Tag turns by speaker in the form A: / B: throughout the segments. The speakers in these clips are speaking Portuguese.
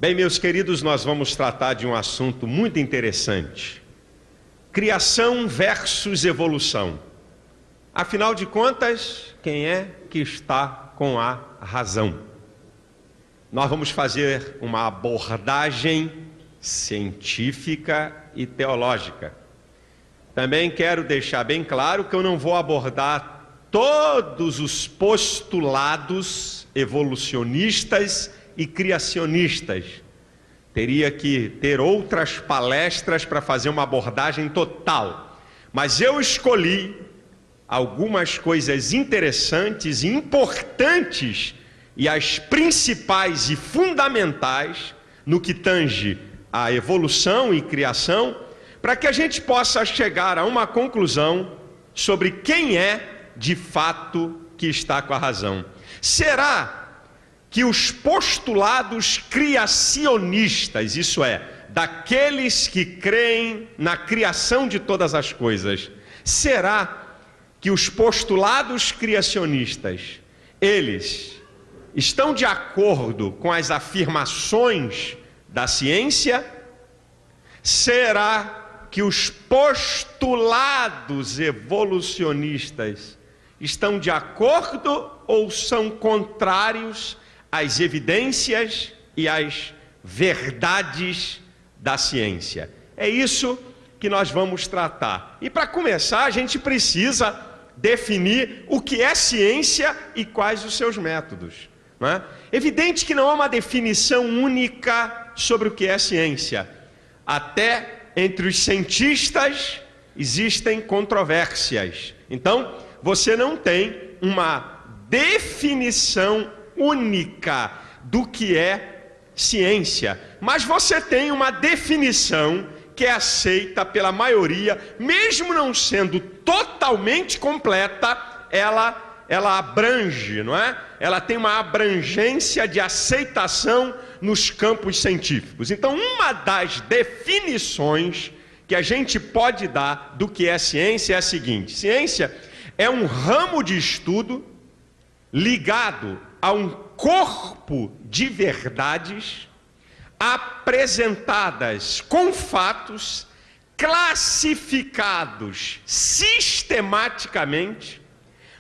A: Bem, meus queridos, nós vamos tratar de um assunto muito interessante. Criação versus evolução. Afinal de contas, quem é que está com a razão? Nós vamos fazer uma abordagem científica e teológica. Também quero deixar bem claro que eu não vou abordar todos os postulados evolucionistas e criacionistas. Teria que ter outras palestras para fazer uma abordagem total. Mas eu escolhi algumas coisas interessantes e importantes e as principais e fundamentais no que tange a evolução e criação, para que a gente possa chegar a uma conclusão sobre quem é de fato que está com a razão. Será que os postulados criacionistas, isso é, daqueles que creem na criação de todas as coisas, será que os postulados criacionistas, eles estão de acordo com as afirmações da ciência? Será que os postulados evolucionistas estão de acordo ou são contrários às evidências e às verdades da ciência? É isso que nós vamos tratar. E para começar, a gente precisa definir o que é ciência e quais os seus métodos, não é? Evidente que não há uma definição única sobre o que é ciência. Até entre os cientistas existem controvérsias. Então, você não tem uma definição única do que é ciência, mas você tem uma definição que é aceita pela maioria, mesmo não sendo totalmente completa, ela abrange, não é? Ela tem uma abrangência de aceitação nos campos científicos. Então, uma das definições que a gente pode dar do que é ciência é a seguinte: ciência é um ramo de estudo ligado a um corpo de verdades apresentadas com fatos classificados sistematicamente,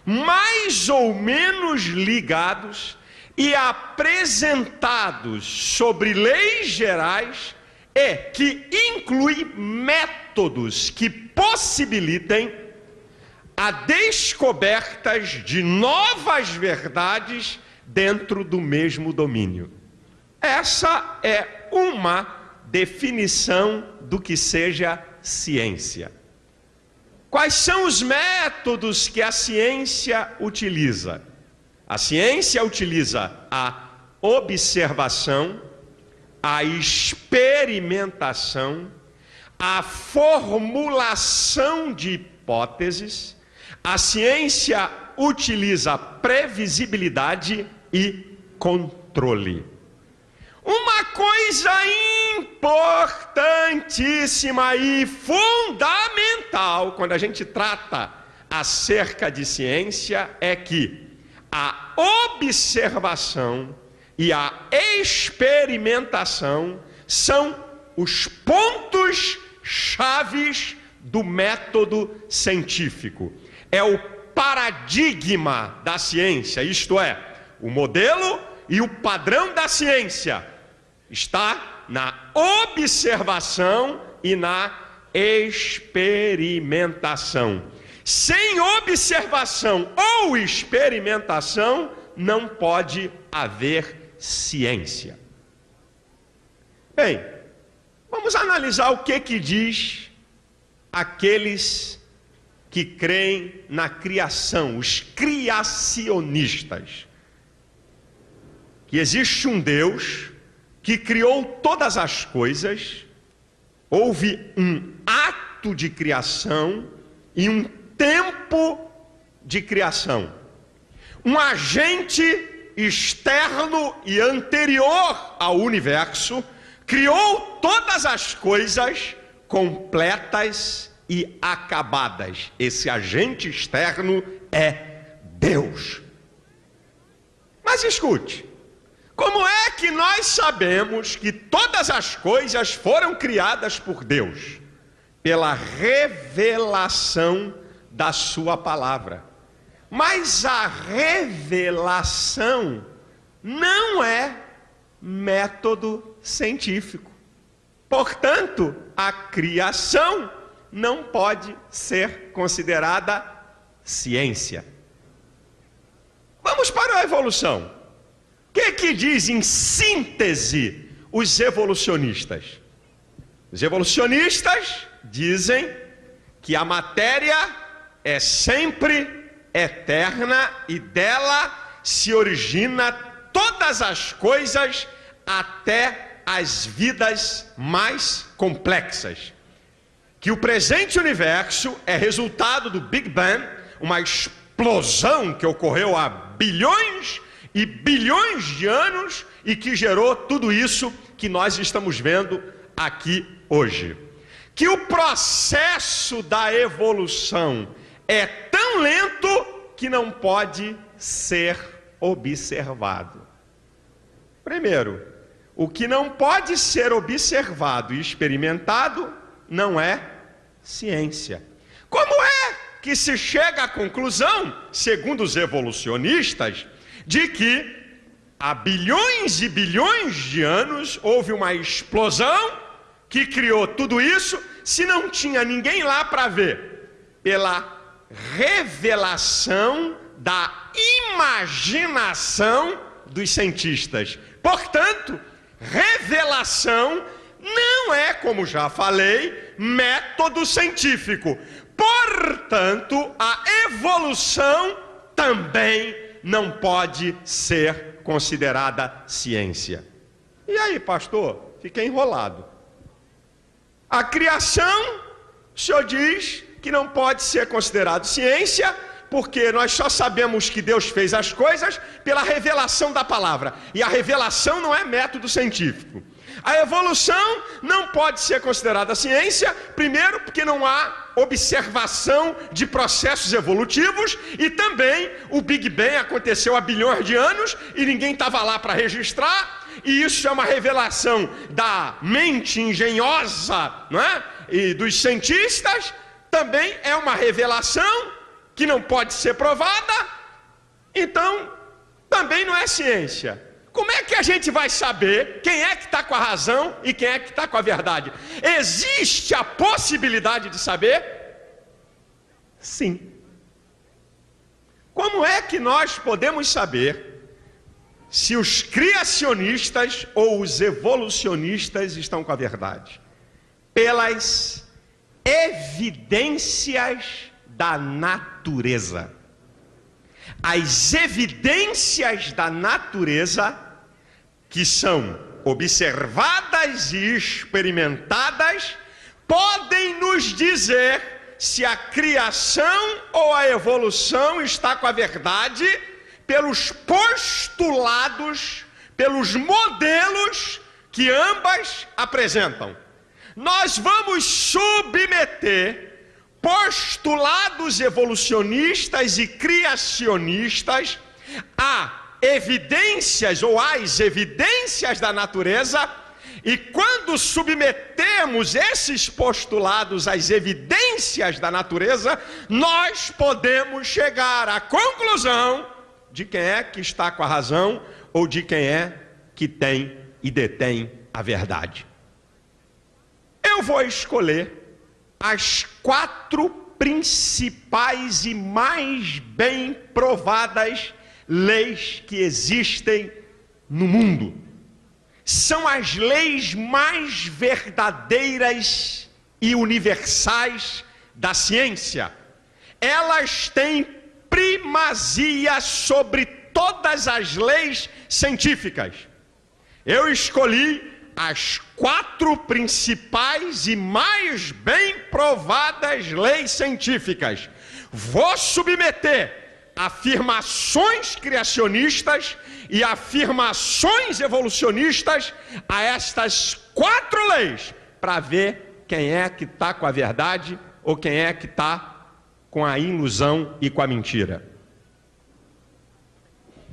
A: mais ou menos ligados e apresentados sobre leis gerais e que inclui métodos que possibilitem a descobertas de novas verdades dentro do mesmo domínio. Essa é uma definição do que seja ciência. Quais são os métodos que a ciência utiliza? A ciência utiliza a observação, a experimentação, a formulação de hipóteses. A ciência utiliza previsibilidade e controle. Uma coisa importantíssima e fundamental quando a gente trata acerca de ciência é que a observação e a experimentação são os pontos chaves do método científico. É o paradigma da ciência, isto é, o modelo e o padrão da ciência está na observação e na experimentação. Sem observação ou experimentação, não pode haver ciência. Bem, vamos analisar o que diz aqueles que creem na criação, os criacionistas. Que existe um Deus que criou todas as coisas, houve um ato de criação e um tempo de criação. Um agente externo e anterior ao universo criou todas as coisas completas e acabadas. Esse agente externo é Deus. Mas escute, Como é que nós sabemos que todas as coisas foram criadas por Deus? Pela revelação da sua palavra. Mas a revelação não é método científico. Portanto, a criação não pode ser considerada ciência. Vamos para a evolução. O que diz em síntese os evolucionistas? Os evolucionistas dizem que a matéria é sempre eterna e dela se origina todas as coisas, até as vidas mais complexas. Que o presente universo é resultado do Big Bang, uma explosão que ocorreu há bilhões e bilhões de anos e que gerou tudo isso que nós estamos vendo aqui hoje. Que o processo da evolução é tão lento que não pode ser observado. Primeiro, o que não pode ser observado e experimentado não é ciência. Como é que se chega à conclusão, segundo os evolucionistas, de que há bilhões e bilhões de anos houve uma explosão que criou tudo isso, se não tinha ninguém lá para ver? Pela revelação da imaginação dos cientistas. Portanto, revelação não é, como já falei, método científico. Portanto, a evolução também não pode ser considerada ciência. E aí, pastor? Fiquei enrolado. A criação, o senhor diz que não pode ser considerado ciência, porque nós só sabemos que Deus fez as coisas pela revelação da palavra. E a revelação não é método científico. A evolução não pode ser considerada ciência, primeiro porque não há observação de processos evolutivos, e também o Big Bang aconteceu há bilhões de anos e ninguém estava lá para registrar, e isso é uma revelação da mente engenhosa, não é? E dos cientistas. Também é uma revelação que não pode ser provada, então também não é ciência. Como é que a gente vai saber quem é que está com a razão e quem é que está com a verdade? Existe a possibilidade de saber? Sim. Como é que nós podemos saber se os criacionistas ou os evolucionistas estão com a verdade? Pelas evidências da natureza. As evidências da natureza, que são observadas e experimentadas, podem nos dizer se a criação ou a evolução está com a verdade pelos postulados, pelos modelos que ambas apresentam. Nós vamos submeter postulados evolucionistas e criacionistas a evidências ou às evidências da natureza, e quando submetemos esses postulados às evidências da natureza, nós podemos chegar à conclusão de quem é que está com a razão ou de quem é que tem e detém a verdade. Eu vou escolher as 4 principais e mais bem provadas leis que existem no mundo. São as leis mais verdadeiras e universais da ciência. Elas têm primazia sobre todas as leis científicas. Eu escolhi as 4 principais e mais bem provadas leis científicas. Vou submeter afirmações criacionistas e afirmações evolucionistas a estas 4 leis, para ver quem é que está com a verdade ou quem é que está com a ilusão e com a mentira.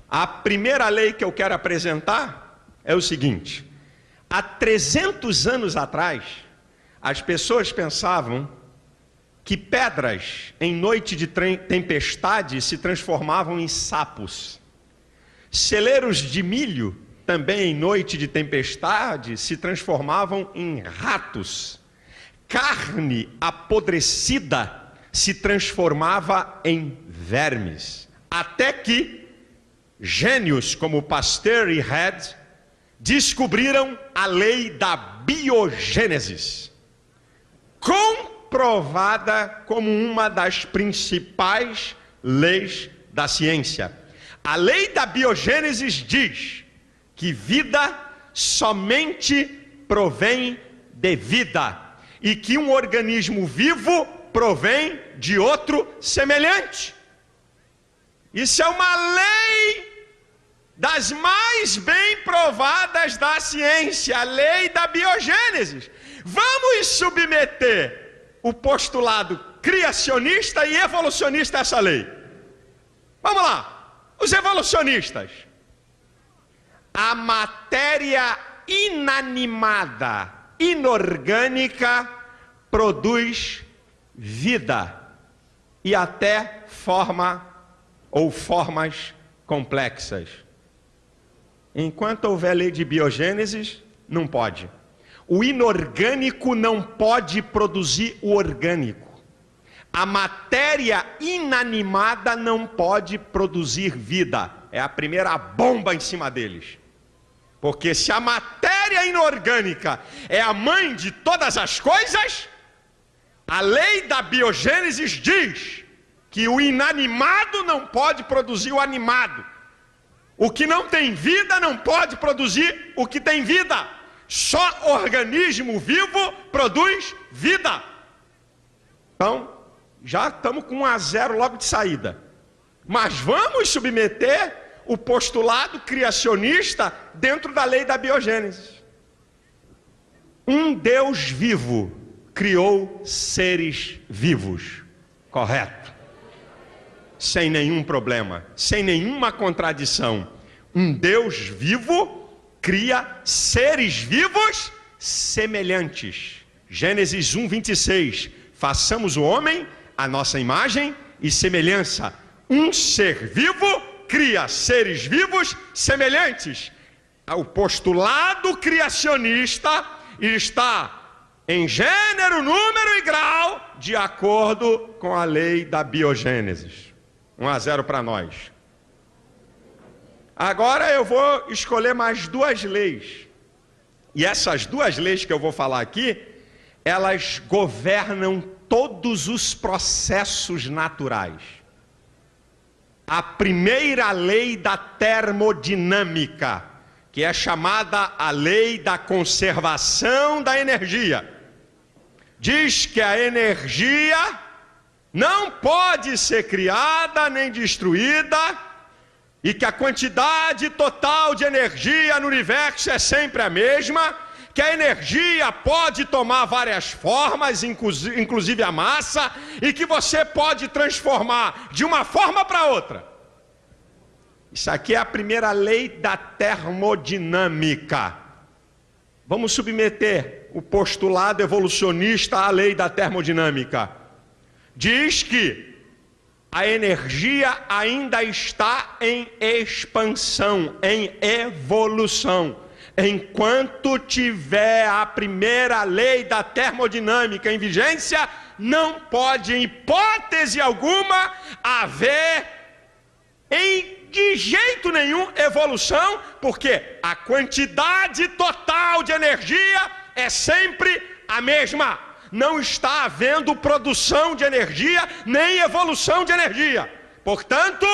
A: A primeira lei que eu quero apresentar é o seguinte: há 300 anos atrás, as pessoas pensavam que pedras em noite de tempestade se transformavam em sapos. Celeiros de milho, também em noite de tempestade, se transformavam em ratos. Carne apodrecida se transformava em vermes. Até que gênios como Pasteur e Head descobriram a lei da biogênese, comprovada como uma das principais leis da ciência. A lei da biogênese diz que vida somente provém de vida e que um organismo vivo provém de outro semelhante. Isso é uma lei das mais bem provadas da ciência, a lei da biogênese. Vamos submeter o postulado criacionista e evolucionista a essa lei. Vamos lá, os evolucionistas. A matéria inanimada, inorgânica, produz vida e até forma ou formas complexas. Enquanto houver lei de biogênese, não pode. O inorgânico não pode produzir o orgânico. A matéria inanimada não pode produzir vida. É a primeira bomba em cima deles. Porque se a matéria inorgânica é a mãe de todas as coisas, a lei da biogênese diz que o inanimado não pode produzir o animado. O que não tem vida não pode produzir o que tem vida. Só organismo vivo produz vida. Então, já estamos com 1-0 logo de saída. Mas vamos submeter o postulado criacionista dentro da lei da biogênese. Um Deus vivo criou seres vivos. Correto. Sem nenhum problema, sem nenhuma contradição. Um Deus vivo cria seres vivos semelhantes. Gênesis 1:26. Façamos o homem à nossa imagem e semelhança. Um ser vivo cria seres vivos semelhantes. O postulado criacionista está em gênero, número e grau de acordo com a lei da biogênese. 1-0 para nós. Agora eu vou escolher mais duas leis. E essas duas leis que eu vou falar aqui, elas governam todos os processos naturais. A primeira lei da termodinâmica, que é chamada a lei da conservação da energia, diz que a energia não pode ser criada nem destruída e que a quantidade total de energia no universo é sempre a mesma, que a energia pode tomar várias formas, inclusive a massa, e que você pode transformar de uma forma para outra. Isso aqui é a primeira lei da termodinâmica. Vamos submeter o postulado evolucionista à lei da termodinâmica. Diz que a energia ainda está em expansão, em evolução. Enquanto tiver a primeira lei da termodinâmica em vigência, não pode, em hipótese alguma, haver de jeito nenhum evolução, porque a quantidade total de energia é sempre a mesma. Não está havendo produção de energia, nem evolução de energia. Portanto,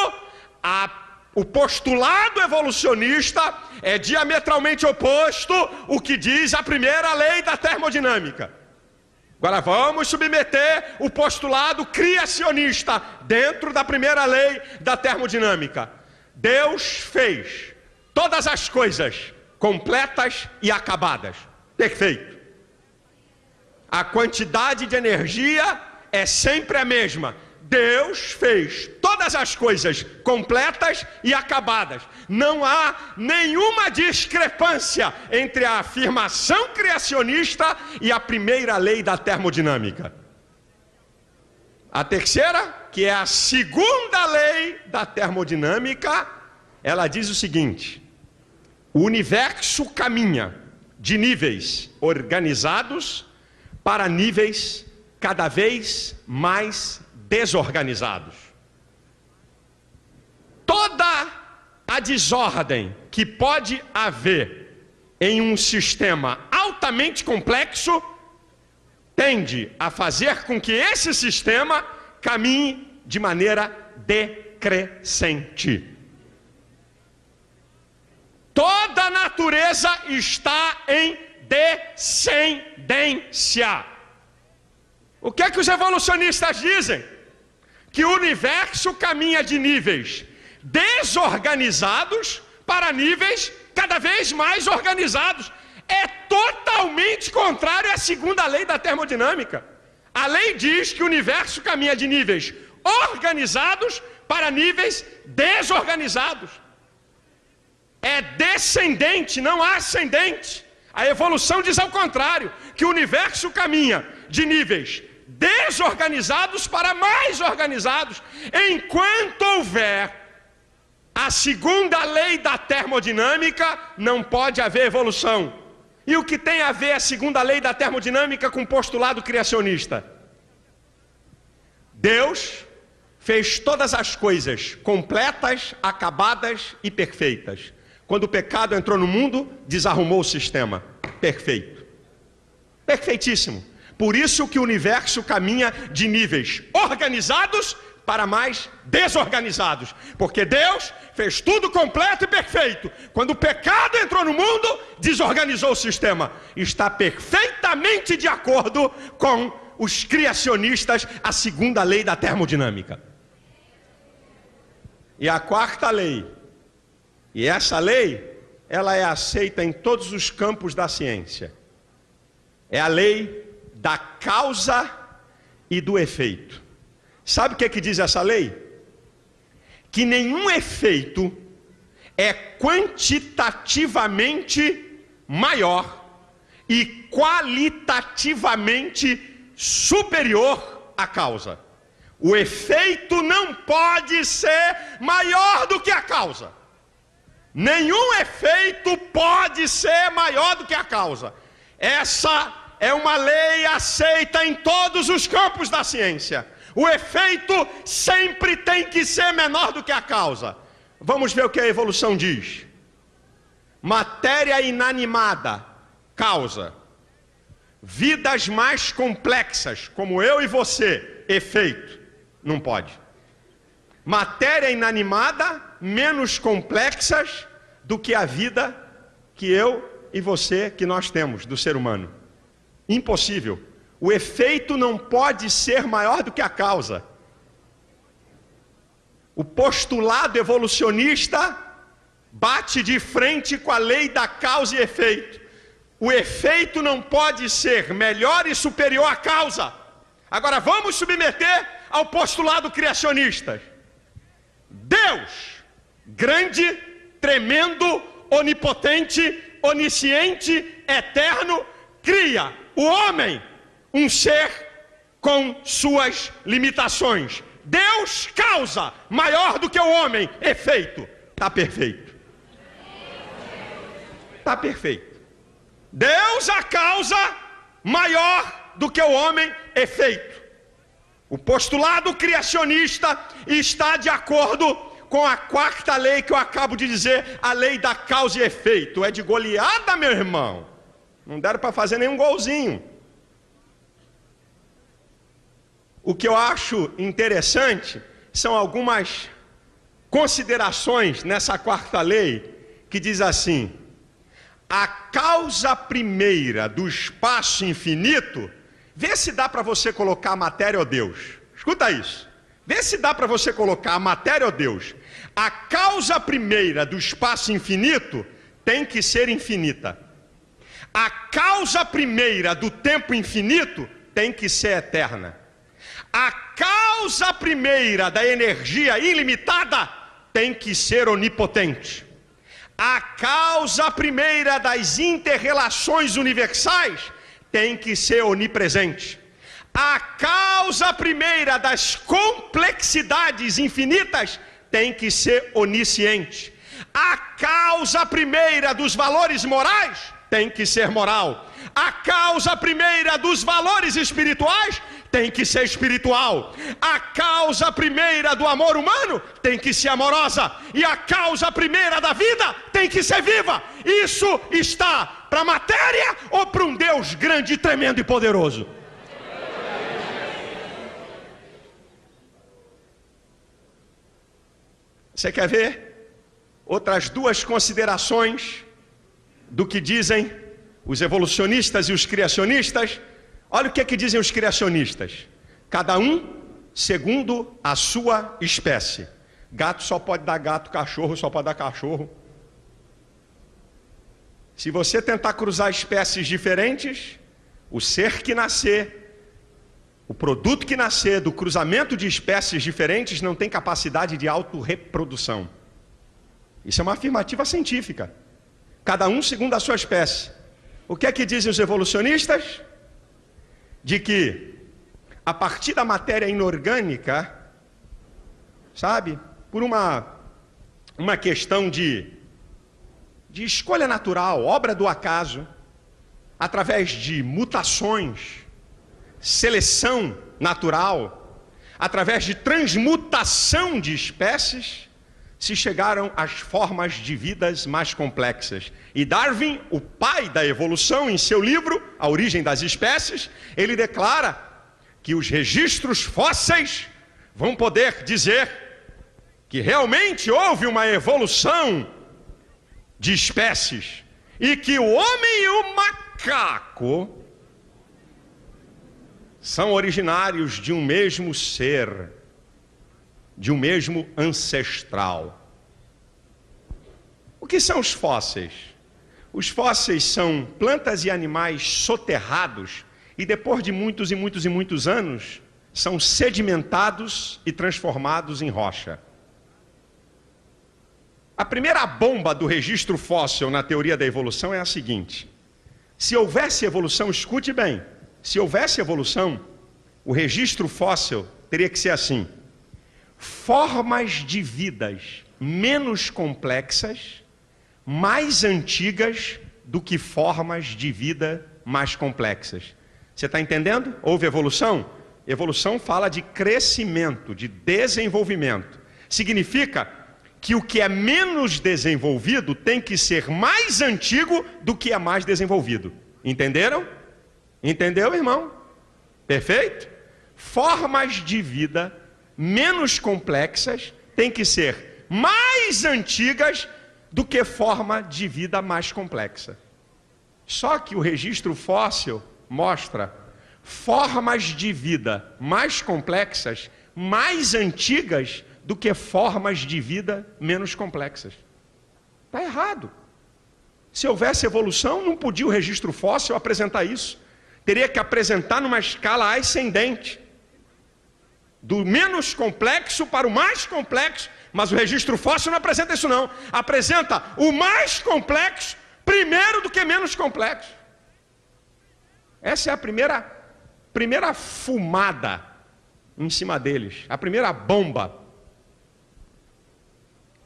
A: o postulado evolucionista é diametralmente oposto ao que diz a primeira lei da termodinâmica. Agora vamos submeter o postulado criacionista dentro da primeira lei da termodinâmica. Deus fez todas as coisas completas e acabadas. Perfeito. A quantidade de energia é sempre a mesma. Deus fez todas as coisas completas e acabadas. Não há nenhuma discrepância entre a afirmação criacionista e a primeira lei da termodinâmica. A terceira, que é a segunda lei da termodinâmica, ela diz o seguinte: o universo caminha de níveis organizados para níveis cada vez mais desorganizados. Toda a desordem que pode haver em um sistema altamente complexo tende a fazer com que esse sistema caminhe de maneira decrescente. Toda a natureza está em descendência. O que é que os evolucionistas dizem? Que o universo caminha de níveis desorganizados para níveis cada vez mais organizados. É totalmente contrário à segunda lei da termodinâmica. A lei diz que o universo caminha de níveis organizados para níveis desorganizados. É descendente, não ascendente. A evolução diz ao contrário, que o universo caminha de níveis desorganizados para mais organizados. Enquanto houver a segunda lei da termodinâmica, não pode haver evolução. E o que tem a ver a segunda lei da termodinâmica com o postulado criacionista? Deus fez todas as coisas completas, acabadas e perfeitas. Quando o pecado entrou no mundo, desarrumou o sistema. Perfeito. Perfeitíssimo. Por isso que o universo caminha de níveis organizados para mais desorganizados. Porque Deus fez tudo completo e perfeito. Quando o pecado entrou no mundo, desorganizou o sistema. Está perfeitamente de acordo com os criacionistas, a segunda lei da termodinâmica. E a quarta lei, e essa lei, ela é aceita em todos os campos da ciência. É a lei da causa e do efeito. Sabe o que diz essa lei? Que nenhum efeito é quantitativamente maior e qualitativamente superior à causa. O efeito não pode ser maior do que a causa. Nenhum efeito pode ser maior do que a causa. Essa é uma lei aceita em todos os campos da ciência. O efeito sempre tem que ser menor do que a causa. Vamos ver o que a evolução diz. Matéria inanimada, causa. Vidas mais complexas, como eu e você, efeito. Não pode. Matéria inanimada, menos complexas do que a vida que eu e você, que nós temos, do ser humano. Impossível. O efeito não pode ser maior do que a causa. O postulado evolucionista bate de frente com a lei da causa e efeito. O efeito não pode ser melhor e superior à causa. Agora vamos submeter ao postulado criacionista. Deus, grande, tremendo, onipotente, onisciente, eterno, cria o homem, um ser com suas limitações. Deus causa maior do que o homem, efeito. Está perfeito. Está perfeito. Deus a causa maior do que o homem, efeito. O postulado criacionista está de acordo com a quarta lei que eu acabo de dizer, a lei da causa e efeito. É de goleada, meu irmão. Não deram para fazer nenhum golzinho. O que eu acho interessante são algumas considerações nessa quarta lei que diz assim: a causa primeira do espaço infinito, vê se dá para você colocar a matéria ou Deus. Escuta isso. Vê se dá para você colocar a matéria ou Deus. A causa primeira do espaço infinito tem que ser infinita. A causa primeira do tempo infinito tem que ser eterna. A causa causa primeira da energia ilimitada tem que ser onipotente. A causa primeira das inter-relações universais tem que ser onipresente. A causa primeira das complexidades infinitas tem que ser onisciente. A causa primeira dos valores morais tem que ser moral. A causa primeira dos valores espirituais tem que ser espiritual. A causa primeira do amor humano tem que ser amorosa. E a causa primeira da vida tem que ser viva. Isso está para a matéria ou para um Deus grande, tremendo e poderoso? Você quer ver outras duas considerações do que dizem os evolucionistas e os criacionistas? Olha o que é que dizem os criacionistas. Cada um segundo a sua espécie. Gato só pode dar gato, cachorro só pode dar cachorro. Se você tentar cruzar espécies diferentes, o ser que nascer, o produto que nascer do cruzamento de espécies diferentes não tem capacidade de autorreprodução. Isso é uma afirmativa científica. Cada um segundo a sua espécie. O que é que dizem os evolucionistas? De que a partir da matéria inorgânica, sabe, por uma questão de escolha natural, obra do acaso, através de mutações, seleção natural, através de transmutação de espécies, se chegaram às formas de vidas mais complexas. E Darwin, o pai da evolução, em seu livro A Origem das Espécies, ele declara que os registros fósseis vão poder dizer que realmente houve uma evolução de espécies e que o homem e o macaco são originários de um mesmo ser, de um mesmo ancestral. O que são os fósseis? Os fósseis são plantas e animais soterrados e depois de muitos e muitos e muitos anos são sedimentados e transformados em rocha. A primeira bomba do registro fóssil na teoria da evolução é a seguinte: se houvesse evolução, escute bem, se houvesse evolução, o registro fóssil teria que ser assim: formas de vidas menos complexas, mais antigas do que formas de vida mais complexas. Você está entendendo? Houve evolução? Evolução fala de crescimento, de desenvolvimento. Significa que o que é menos desenvolvido tem que ser mais antigo do que é mais desenvolvido. Entenderam? Entendeu, irmão? Perfeito? Formas de vida menos complexas têm que ser mais antigas do que forma de vida mais complexa. Só que o registro fóssil mostra formas de vida mais complexas, mais antigas do que formas de vida menos complexas. Está errado. Se houvesse evolução, não podia o registro fóssil apresentar isso. Teria que apresentar numa escala ascendente, do menos complexo para o mais complexo, mas o registro fóssil não apresenta isso não. Apresenta o mais complexo primeiro do que menos complexo. Essa é a primeira fumada em cima deles, a primeira bomba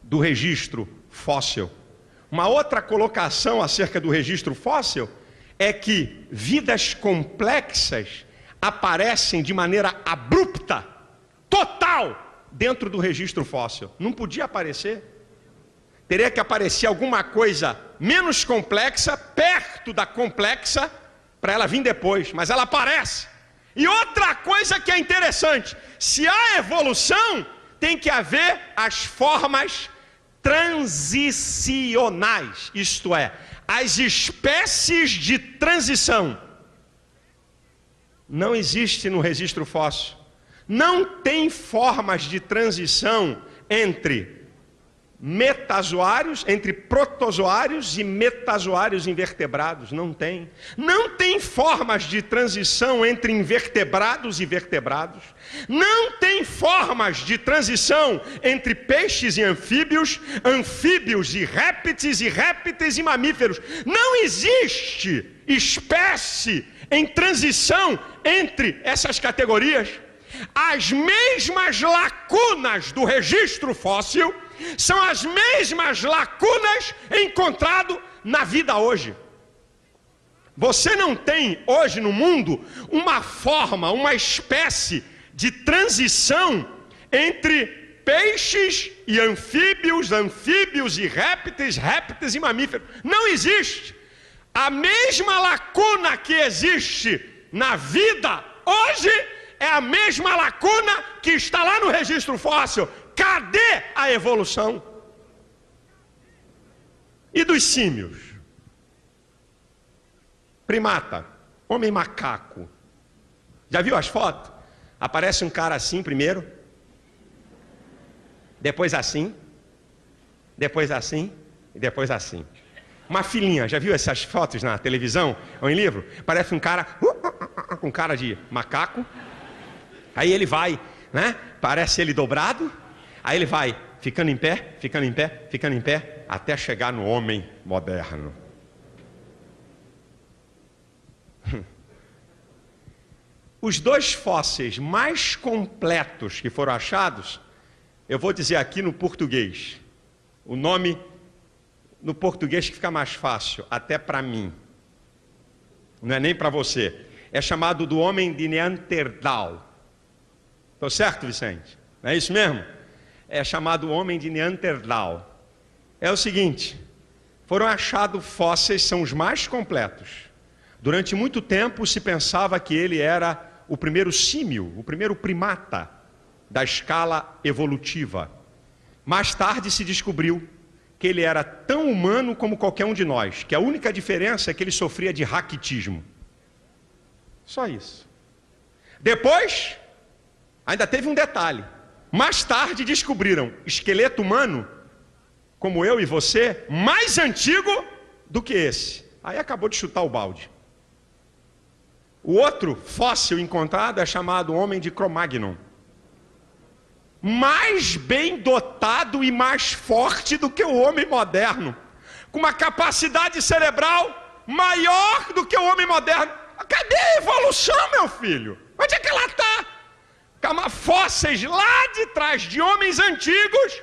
A: do registro fóssil. Uma outra colocação acerca do registro fóssil é que vidas complexas aparecem de maneira abrupta, total, dentro do registro fóssil. Não podia aparecer. Teria que aparecer alguma coisa menos complexa, perto da complexa, para ela vir depois, mas ela aparece. E outra coisa que é interessante, se há evolução, tem que haver as formas transicionais, isto é, as espécies de transição. Não existe no registro fóssil. Não tem formas de transição entre metazoários, entre protozoários e metazoários invertebrados. Não tem. Não tem formas de transição entre invertebrados e vertebrados. Não tem formas de transição entre peixes e anfíbios, anfíbios e répteis e mamíferos. Não existe espécie em transição entre essas categorias. As mesmas lacunas do registro fóssil são as mesmas lacunas encontradas na vida hoje. Você não tem hoje no mundo uma forma, uma espécie de transição entre peixes e anfíbios, anfíbios e répteis e mamíferos. Não existe. A mesma lacuna que existe na vida hoje é a mesma lacuna que está lá no registro fóssil. Cadê a evolução? E dos símios? Primata, homem macaco. Já viu as fotos? Aparece um cara assim primeiro, depois assim, depois assim e depois assim. Uma filhinha, já viu essas fotos na televisão ou em livro? Parece um cara com cara de macaco. Aí ele vai, né? Parece ele dobrado. Aí ele vai ficando em pé, ficando em pé, ficando em pé, até chegar no homem moderno. Os dois fósseis mais completos que foram achados, eu vou dizer aqui no português. O nome no português que fica mais fácil, até para mim. Não é nem para você. É chamado do homem de Neandertal. Estou certo, Vicente? Não é isso mesmo? É chamado homem de Neandertal. É o seguinte, foram achados fósseis, são os mais completos. Durante muito tempo se pensava que ele era o primeiro símio, o primeiro primata da escala evolutiva. Mais tarde se descobriu que ele era tão humano como qualquer um de nós, que a única diferença é que ele sofria de raquitismo. Só isso. Depois, ainda teve um detalhe. Mais tarde descobriram esqueleto humano, como eu e você, mais antigo do que esse. Aí acabou de chutar o balde. O outro fóssil encontrado é chamado homem de Cro-Magnon. Mais bem dotado e mais forte do que o homem moderno. Com uma capacidade cerebral maior do que o homem moderno. Cadê a evolução, meu filho? Onde é que ela está? Fósseis lá de trás de homens antigos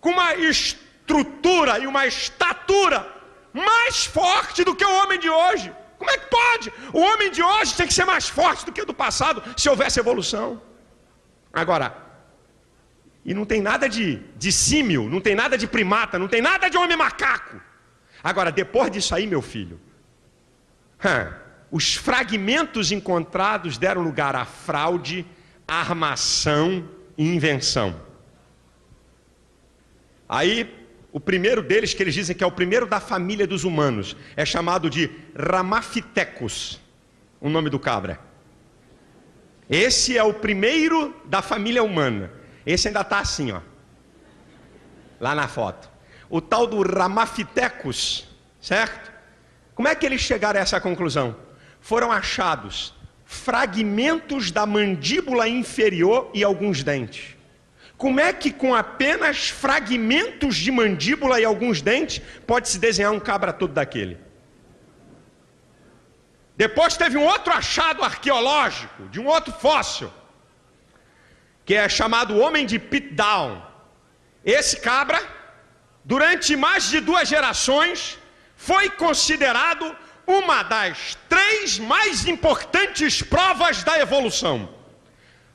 A: com uma estrutura e uma estatura mais forte do que o homem de hoje. Como é que pode? O homem de hoje tem que ser mais forte do que o do passado se houvesse evolução. Agora, e não tem nada de símio, não tem nada de primata, não tem nada de homem macaco. Agora, depois disso aí, meu filho, os fragmentos encontrados deram lugar à fraude, armação e invenção. Aí, o primeiro deles, que eles dizem que é o primeiro da família dos humanos, é chamado de Ramapithecus, o nome do cabra. Esse é o primeiro da família humana. Esse ainda está assim, ó, lá na foto. O tal do Ramapithecus, certo? Como é que eles chegaram a essa conclusão? Foram achados fragmentos da mandíbula inferior e alguns dentes. Como é que com apenas fragmentos de mandíbula e alguns dentes pode-se desenhar um cabra todo daquele? Depois teve um outro achado arqueológico, de um outro fóssil, que é chamado homem de Pitdown. Esse cabra, durante mais de 2 gerações, foi considerado uma das 3 mais importantes provas da evolução.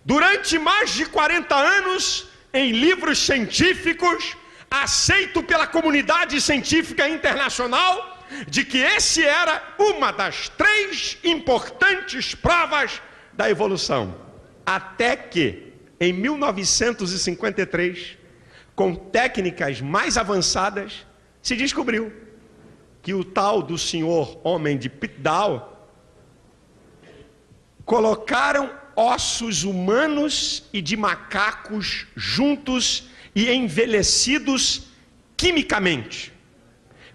A: Durante mais de 40 anos, em livros científicos, aceito pela comunidade científica internacional, de que esse era uma das 3 importantes provas da evolução. Até que, em 1953, com técnicas mais avançadas, se descobriu que o tal do senhor homem de Pitdown colocaram ossos humanos e de macacos juntos e envelhecidos quimicamente.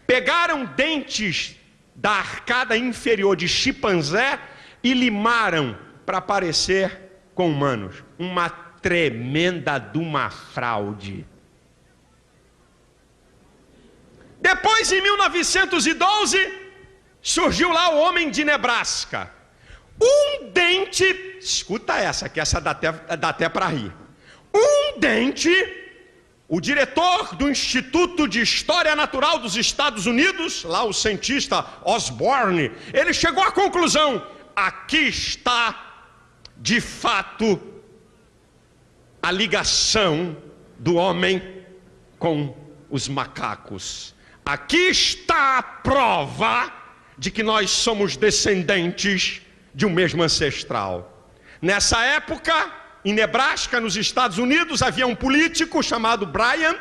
A: Pegaram dentes da arcada inferior de chimpanzé e limaram para parecer com humanos. Uma tremenda de uma fraude. Depois, em 1912, surgiu lá o homem de Nebraska. Um dente, escuta essa, que essa dá até para rir. Um dente, o diretor do Instituto de História Natural dos Estados Unidos, lá o cientista Osborne, ele chegou à conclusão: aqui está, de fato, a ligação do homem com os macacos. Aqui está a prova de que nós somos descendentes de um mesmo ancestral. Nessa época, em Nebraska, nos Estados Unidos, havia um político chamado Bryan,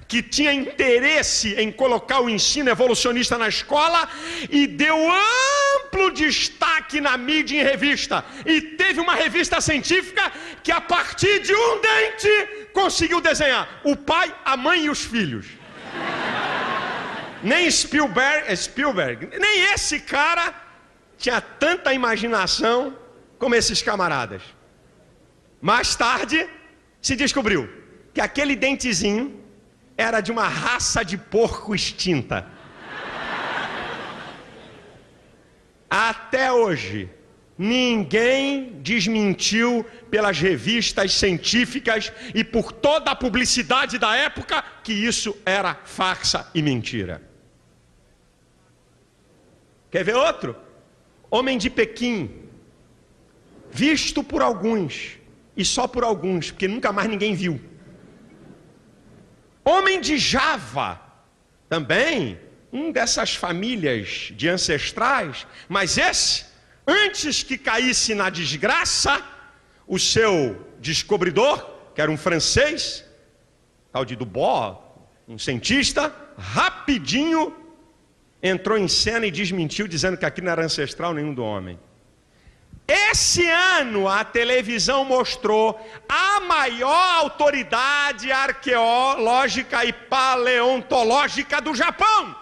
A: que tinha interesse em colocar o ensino evolucionista na escola e deu amplo destaque na mídia e em revista. E teve uma revista científica que, a partir de um dente, conseguiu desenhar o pai, a mãe e os filhos. Nem Spielberg, nem esse cara tinha tanta imaginação como esses camaradas. Mais tarde, se descobriu que aquele dentezinho era de uma raça de porco extinta. Até hoje, ninguém desmentiu pelas revistas científicas e por toda a publicidade da época que isso era farsa e mentira. Quer ver outro? Homem de Pequim, visto por alguns, e só por alguns, porque nunca mais ninguém viu. Homem de Java, também dessas famílias de ancestrais, mas esse, antes que caísse na desgraça, o seu descobridor, que era um francês, tal de Dubois, um cientista, rapidinho entrou em cena e desmentiu, dizendo que aqui não era ancestral nenhum do homem. Esse ano a televisão mostrou a maior autoridade arqueológica e paleontológica do Japão.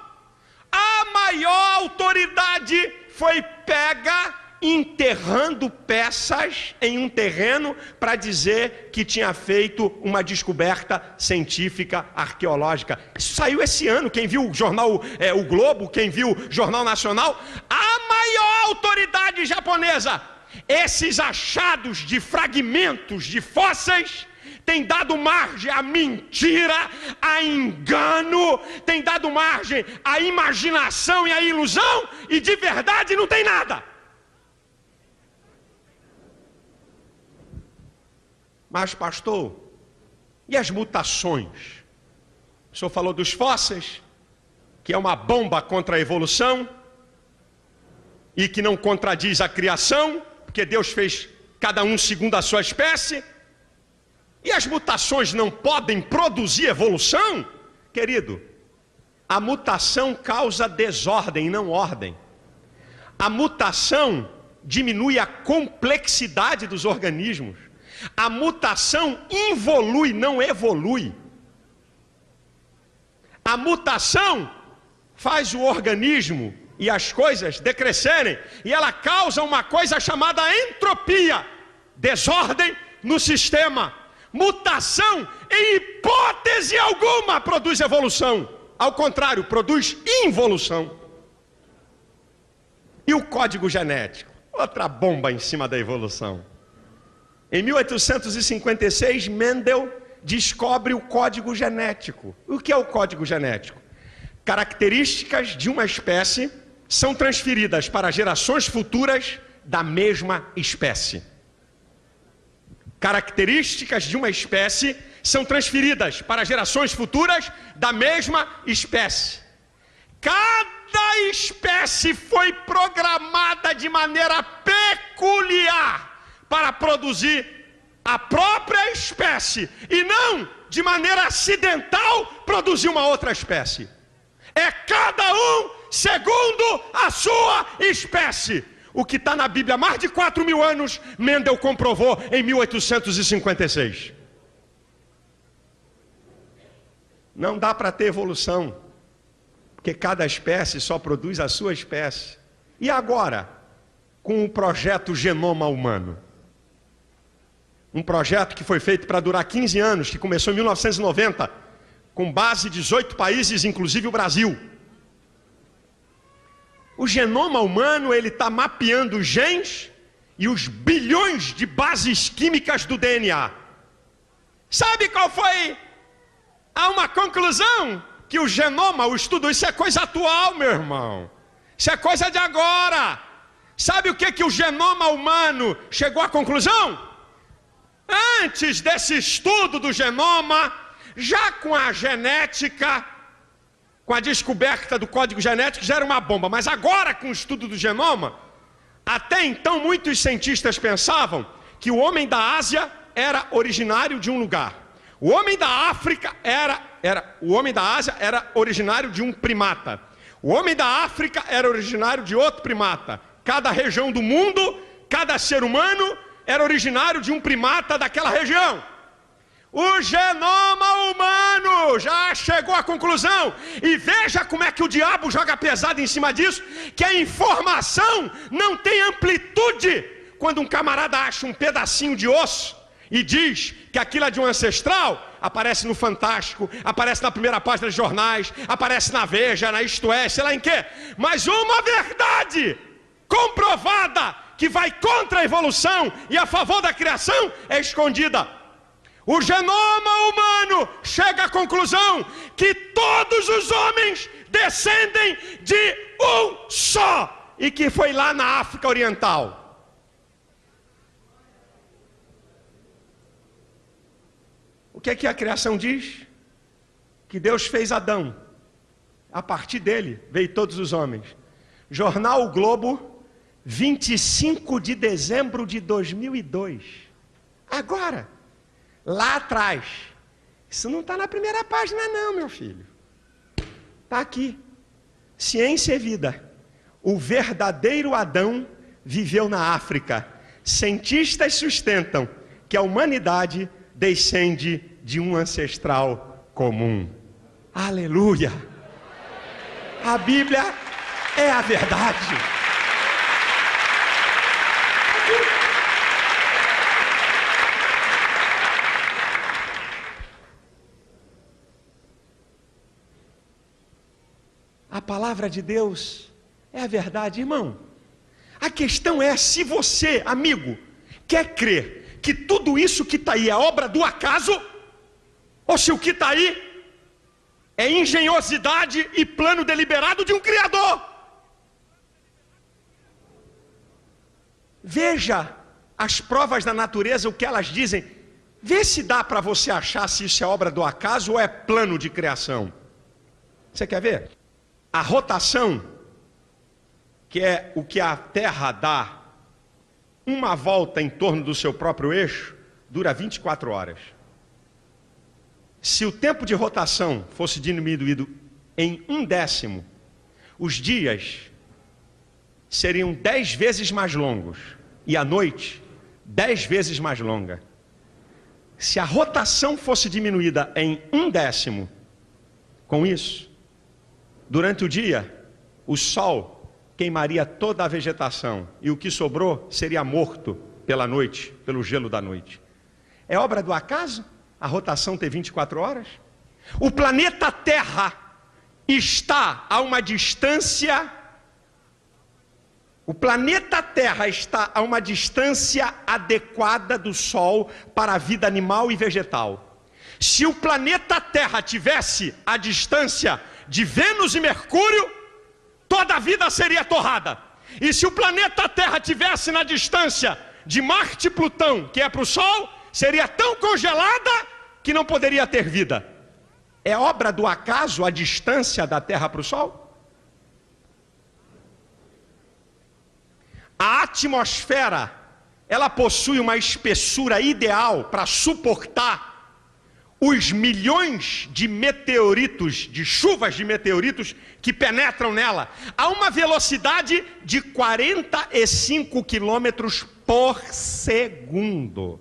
A: A maior autoridade foi pega enterrando peças em um terreno para dizer que tinha feito uma descoberta científica arqueológica. Isso saiu esse ano. Quem viu o jornal O Globo, quem viu o Jornal Nacional, a maior autoridade japonesa. Esses achados de fragmentos de fósseis têm dado margem à mentira, a engano, tem dado margem à imaginação e à ilusão, e de verdade não tem nada. Mas, pastor, e as mutações? O senhor falou dos fósseis, que é uma bomba contra a evolução, e que não contradiz a criação, porque Deus fez cada um segundo a sua espécie. E as mutações não podem produzir evolução? Querido, a mutação causa desordem, não ordem. A mutação diminui a complexidade dos organismos. A mutação involui, não evolui. A mutação faz o organismo e as coisas decrescerem, e ela causa uma coisa chamada entropia, desordem no sistema. Mutação, em hipótese alguma, produz evolução. Ao contrário, produz involução. E o código genético? Outra bomba em cima da evolução. Em 1856, Mendel descobre o código genético. O que é o código genético? Características de uma espécie são transferidas para gerações futuras da mesma espécie. Características de uma espécie são transferidas para gerações futuras da mesma espécie. Cada espécie foi programada de maneira peculiar para produzir a própria espécie, e não de maneira acidental produzir uma outra espécie. É cada um segundo a sua espécie. O que está na Bíblia há mais de 4.000 anos, Mendel comprovou em 1856. Não dá para ter evolução, porque cada espécie só produz a sua espécie. E agora, com o projeto Genoma Humano? Um projeto que foi feito para durar 15 anos, que começou em 1990, com base em 18 países, inclusive o Brasil. O genoma humano, ele está mapeando os genes e os bilhões de bases químicas do DNA. Sabe qual foi? Há uma conclusão que o genoma, o estudo, isso é coisa atual, meu irmão. Isso é coisa de agora. Sabe o que o genoma humano chegou à conclusão? Antes desse estudo do genoma, já com a genética, com a descoberta do código genético, já era uma bomba. Mas agora, com o estudo do genoma, até então muitos cientistas pensavam que o homem da Ásia era originário de um lugar. O homem da África o homem da Ásia era originário de um primata. O homem da África era originário de outro primata. Cada região do mundo, cada ser humano era originário de um primata daquela região. O genoma humano já chegou à conclusão, e veja como é que o diabo joga pesado em cima disso, que a informação não tem amplitude. Quando um camarada acha um pedacinho de osso e diz que aquilo é de um ancestral, aparece no Fantástico, aparece na primeira página dos jornais, aparece na Veja, na Isto É, sei lá em quê. Mas uma verdade comprovada, que vai contra a evolução e a favor da criação, é escondida. O genoma humano chega à conclusão que todos os homens descendem de um só, e que foi lá na África Oriental. O que é que a criação diz? Que Deus fez Adão. A partir dele veio todos os homens. Jornal O Globo, 25 de dezembro de 2002. Agora, lá atrás. Isso não está na primeira página não, meu filho. Está aqui. Ciência e Vida. O verdadeiro Adão viveu na África. Cientistas sustentam que a humanidade descende de um ancestral comum. Aleluia! A Bíblia é a verdade. A palavra de Deus é a verdade, irmão. A questão é se você, amigo, quer crer que tudo isso que está aí é obra do acaso, ou se o que está aí é engenhosidade e plano deliberado de um Criador. Veja as provas da natureza, o que elas dizem. Vê se dá para você achar se isso é obra do acaso ou é plano de criação. Você quer ver? A rotação, que é o que a Terra dá uma volta em torno do seu próprio eixo, dura 24 horas. Se o tempo de rotação fosse diminuído em 1/10, os dias seriam 10 vezes mais longos e a noite 10 vezes mais longa. Se a rotação fosse diminuída em 1/10, com isso, durante o dia, o sol queimaria toda a vegetação e o que sobrou seria morto pela noite, pelo gelo da noite. É obra do acaso a rotação ter 24 horas? O planeta Terra está a uma distância, adequada do Sol para a vida animal e vegetal. Se o planeta Terra tivesse a distância de Vênus e Mercúrio, toda a vida seria torrada. E se o planeta Terra tivesse na distância de Marte e Plutão, que é para o Sol, seria tão congelada que não poderia ter vida. É obra do acaso a distância da Terra para o Sol? A atmosfera, ela possui uma espessura ideal para suportar os milhões de meteoritos, de chuvas de meteoritos que penetram nela, a uma velocidade de 45 quilômetros por segundo.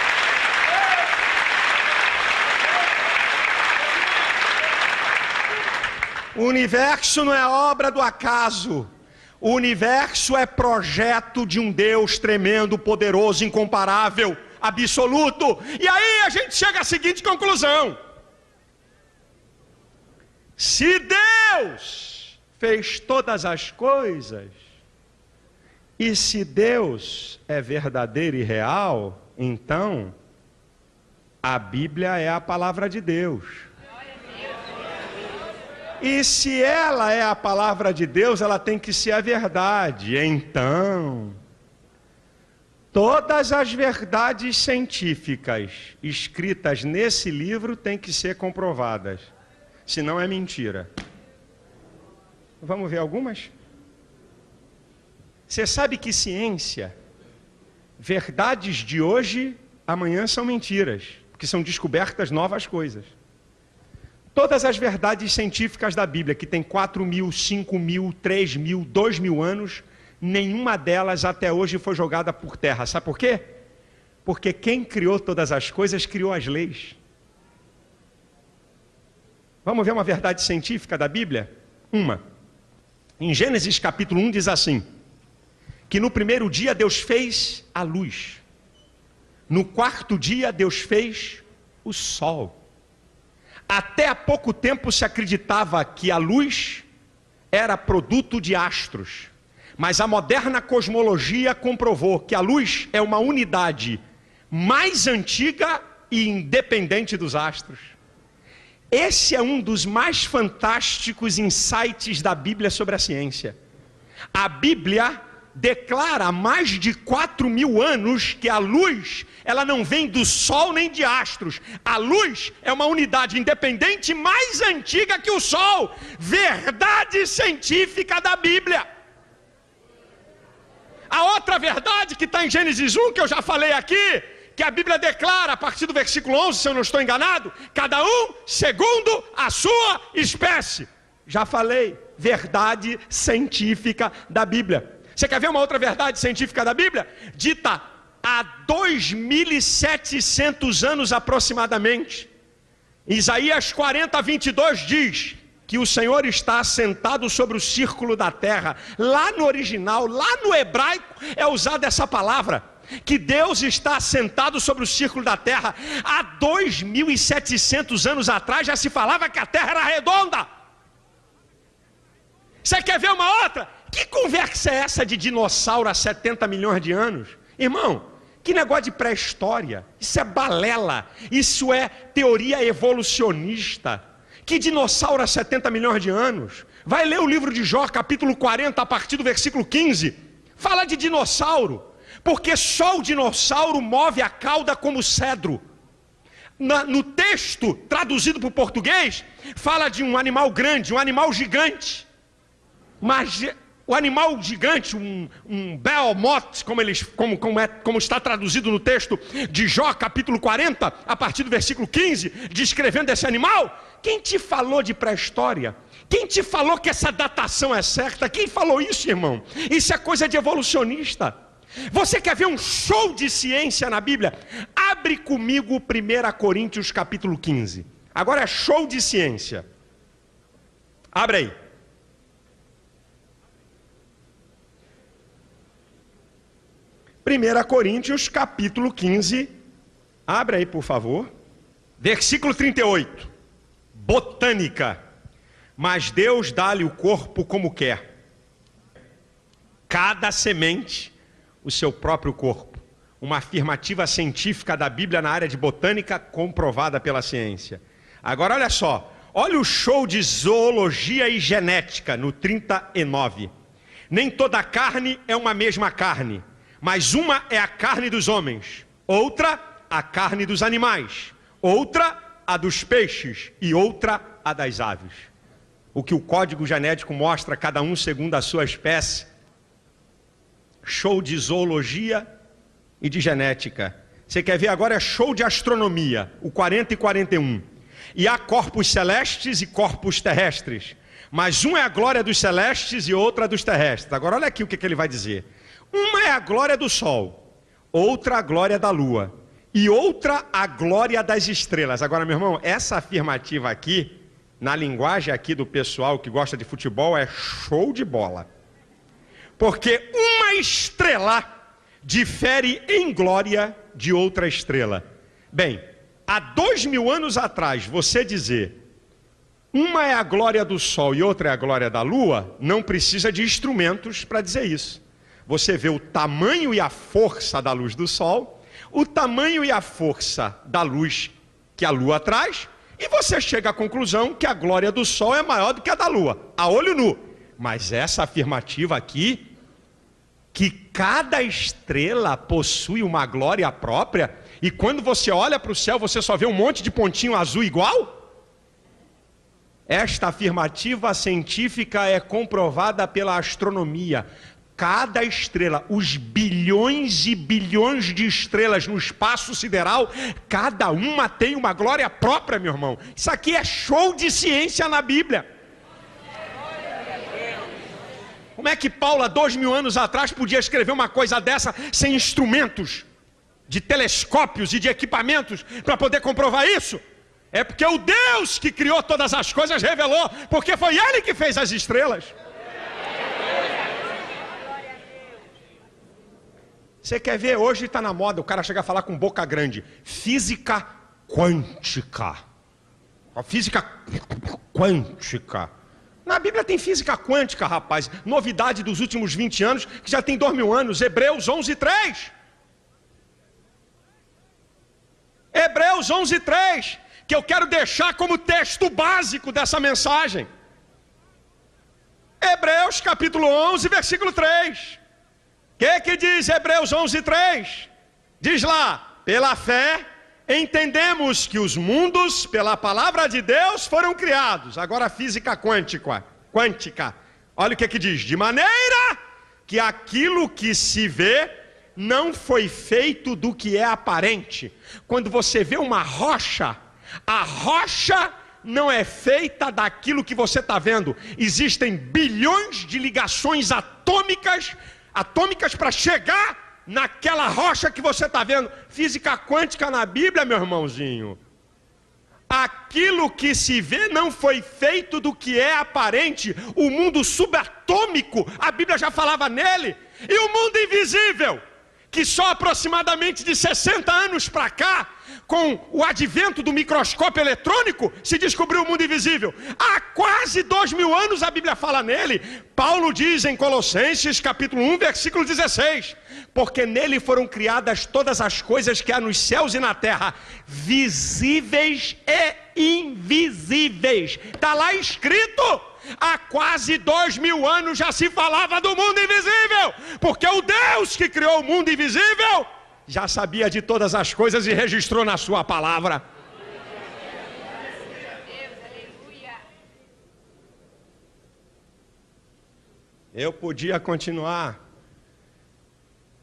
A: O universo não é obra do acaso. O universo é projeto de um Deus tremendo, poderoso, incomparável, absoluto. E aí a gente chega à seguinte conclusão: se Deus fez todas as coisas, e se Deus é verdadeiro e real, então a Bíblia é a palavra de Deus. E se ela é a palavra de Deus, ela tem que ser a verdade. Então, todas as verdades científicas escritas nesse livro têm que ser comprovadas. Senão é mentira. Vamos ver algumas? Você sabe que ciência, verdades de hoje, amanhã são mentiras, porque são descobertas novas coisas. Todas as verdades científicas da Bíblia, que tem 4.000, 5.000, 3.000, 2.000 anos, nenhuma delas até hoje foi jogada por terra. Sabe por quê? Porque quem criou todas as coisas, criou as leis. Vamos ver uma verdade científica da Bíblia? Uma. Em Gênesis capítulo 1 diz assim, que no primeiro dia Deus fez a luz. No quarto dia Deus fez o sol. Até há pouco tempo se acreditava que a luz era produto de astros. Mas a moderna cosmologia comprovou que a luz é uma unidade mais antiga e independente dos astros. Esse é um dos mais fantásticos insights da Bíblia sobre a ciência. A Bíblia declara há mais de 4.000 anos que a luz, ela não vem do sol nem de astros. A luz é uma unidade independente mais antiga que o sol. Verdade científica da Bíblia. A outra verdade que está em Gênesis 1, que eu já falei aqui, que a Bíblia declara a partir do versículo 11, se eu não estou enganado, cada um segundo a sua espécie. Já falei, verdade científica da Bíblia. Você quer ver uma outra verdade científica da Bíblia? Dita há 2.700 anos aproximadamente. Isaías 40:22 diz que o Senhor está assentado sobre o círculo da terra. Lá no original, lá no hebraico, é usada essa palavra, que Deus está assentado sobre o círculo da terra. Há 2.700 anos atrás já se falava que a terra era redonda. Você quer ver uma outra? Que conversa é essa de dinossauro há 70 milhões de anos? Irmão, que negócio de pré-história. Isso é balela, isso é teoria evolucionista. Que dinossauro há 70 milhões de anos? Vai ler o livro de Jó, capítulo 40, a partir do versículo 15. Fala de dinossauro, porque só o dinossauro move a cauda como cedro. No texto, traduzido para o português, fala de um animal grande, um animal gigante. Mas o animal gigante, um behemoth, como está traduzido no texto de Jó, capítulo 40, a partir do versículo 15, descrevendo esse animal. Quem te falou de pré-história? Quem te falou que essa datação é certa? Quem falou isso, irmão? Isso é coisa de evolucionista. Você quer ver um show de ciência na Bíblia? Abre comigo 1 Coríntios capítulo 15. Agora é show de ciência. Abre aí. 1 Coríntios capítulo 15. Abre aí, por favor. Versículo 38. Botânica. Mas Deus dá-lhe o corpo como quer. Cada semente o seu próprio corpo. Uma afirmativa científica da Bíblia na área de botânica, comprovada pela ciência. Agora olha só, olha o show de zoologia e genética no 39. Nem toda carne é uma mesma carne, mas uma é a carne dos homens, outra a carne dos animais, outra a dos peixes e outra a das aves. O que o código genético mostra, cada um segundo a sua espécie. Show de zoologia e de genética. Você quer ver agora? É show de astronomia, o 40 e 41. E há corpos celestes e corpos terrestres, mas um é a glória dos celestes e outra dos terrestres. Agora olha aqui o que ele vai dizer. Uma é a glória do sol, outra a glória da lua e outra a glória das estrelas. Agora, meu irmão, essa afirmativa aqui na linguagem aqui do pessoal que gosta de futebol, é show de bola. Porque uma estrela difere em glória de outra estrela. Bem, há 2000 anos atrás, você dizer uma é a glória do sol e outra é a glória da lua, não precisa de instrumentos para dizer isso. Você vê o tamanho e a força da luz do sol, o tamanho e a força da luz que a lua traz, e você chega à conclusão que a glória do sol é maior do que a da lua, a olho nu. Mas essa afirmativa aqui, que cada estrela possui uma glória própria, e quando você olha para o céu, você só vê um monte de pontinho azul igual? Esta afirmativa científica é comprovada pela astronomia. Cada estrela, os bilhões e bilhões de estrelas no espaço sideral, cada uma tem uma glória própria, meu irmão. Isso aqui é show de ciência na Bíblia. Como é que Paulo, há 2000 anos atrás, podia escrever uma coisa dessa sem instrumentos, de telescópios e de equipamentos para poder comprovar isso? É porque o Deus que criou todas as coisas revelou, porque foi Ele que fez as estrelas. Você quer ver? Hoje está na moda, o cara chega a falar com boca grande. Física quântica. A física quântica. Na Bíblia tem física quântica, rapaz. Novidade dos últimos 20 anos, que já tem 2000 anos. Hebreus 11:3. Hebreus 11:3. Que eu quero deixar como texto básico dessa mensagem. Hebreus capítulo 11, versículo 3. O que diz Hebreus 11:3? Diz lá: pela fé entendemos que os mundos pela palavra de Deus foram criados. Agora a física quântica. Olha o que diz: de maneira que aquilo que se vê não foi feito do que é aparente. Quando você vê uma rocha, a rocha não é feita daquilo que você está vendo. Existem bilhões de ligações atômicas para chegar naquela rocha que você está vendo. Física quântica na Bíblia, meu irmãozinho. Aquilo que se vê não foi feito do que é aparente. O mundo subatômico, a Bíblia já falava nele. E o mundo invisível, que só aproximadamente de 60 anos para cá, com o advento do microscópio eletrônico, se descobriu o mundo invisível. Há quase 2000 anos a Bíblia fala nele. Paulo diz em Colossenses capítulo 1, versículo 16: porque nele foram criadas todas as coisas que há nos céus e na terra, visíveis e invisíveis. Está lá escrito. Há quase 2000 anos já se falava do mundo invisível, porque o Deus que criou o mundo invisível já sabia de todas as coisas e registrou na sua palavra. Eu podia continuar,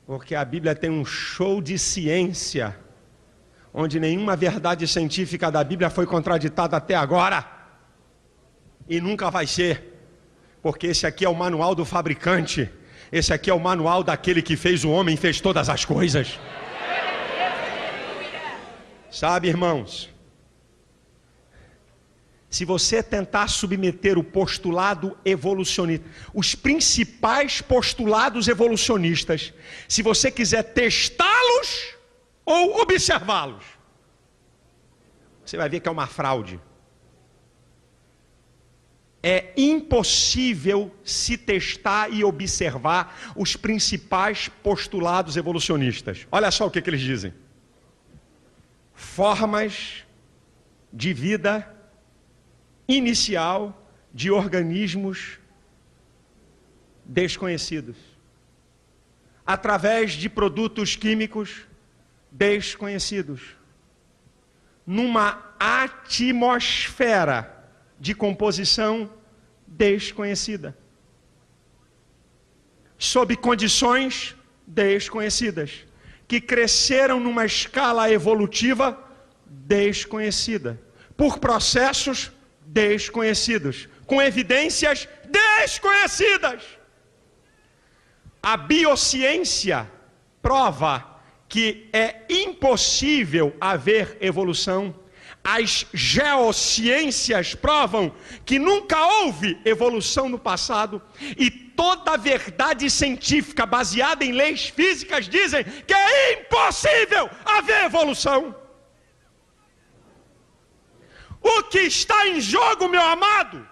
A: porque a Bíblia tem um show de ciência, onde nenhuma verdade científica da Bíblia foi contraditada até agora. E nunca vai ser, porque esse aqui é o manual do fabricante, esse aqui é o manual daquele que fez o homem e fez todas as coisas. Sabe, irmãos, se você tentar submeter o postulado evolucionista, os principais postulados evolucionistas, se você quiser testá-los ou observá-los, você vai ver que é uma fraude. É impossível se testar e observar os principais postulados evolucionistas. Olha só o que eles dizem: formas de vida inicial de organismos desconhecidos, através de produtos químicos desconhecidos, numa atmosfera de composição desconhecida, sob condições desconhecidas, que cresceram numa escala evolutiva desconhecida, por processos desconhecidos, com evidências desconhecidas. A biociência prova que é impossível haver evolução as geociências provam que nunca houve evolução no passado, e toda a verdade científica baseada em leis físicas dizem que é impossível haver evolução. O que está em jogo, meu amado,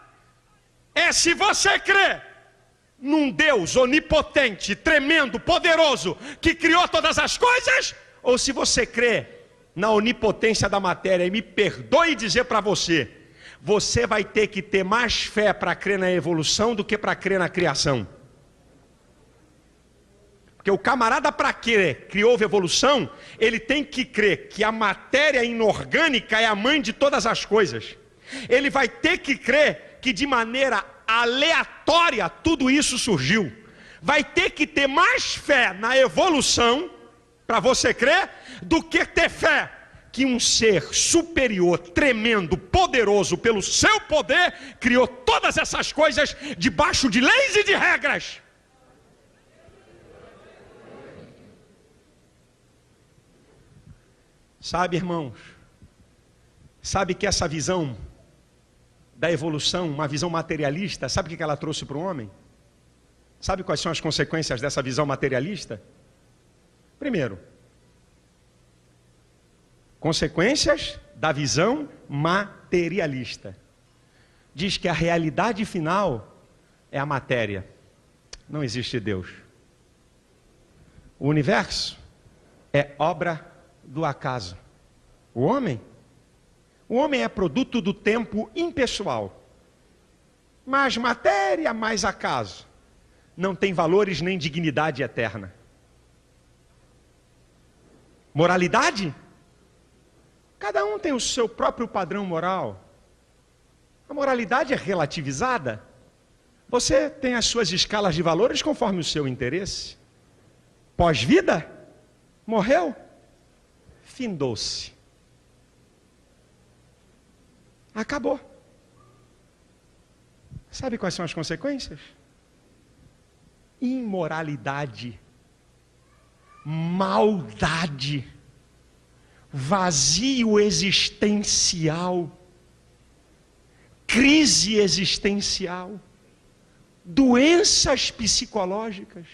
A: é se você crê num Deus onipotente, tremendo, poderoso, que criou todas as coisas, ou se você crê na onipotência da matéria. E me perdoe dizer para você, você vai ter que ter mais fé para crer na evolução do que para crer na criação. Porque o camarada, para crer que houve evolução, ele tem que crer que a matéria inorgânica é a mãe de todas as coisas. Ele vai ter que crer que de maneira aleatória tudo isso surgiu. Vai ter que ter mais fé na evolução, para você crer, do que ter fé que um ser superior, tremendo, poderoso pelo seu poder, criou todas essas coisas debaixo de leis e de regras. Sabe, irmãos, sabe que essa visão da evolução, uma visão materialista, sabe o que ela trouxe para o homem? Sabe quais são as consequências dessa visão materialista? Primeiro, consequências da visão materialista. Diz que a realidade final é a matéria. Não existe Deus. O universo é obra do acaso. O homem é produto do tempo impessoal. Mais matéria, mais acaso. Não tem valores nem dignidade eterna. Moralidade? Cada um tem o seu próprio padrão moral. A moralidade é relativizada. Você tem as suas escalas de valores conforme o seu interesse. Pós-vida? Morreu? Findou-se. Acabou. Sabe quais são as consequências? Imoralidade, maldade, vazio existencial, crise existencial, doenças psicológicas.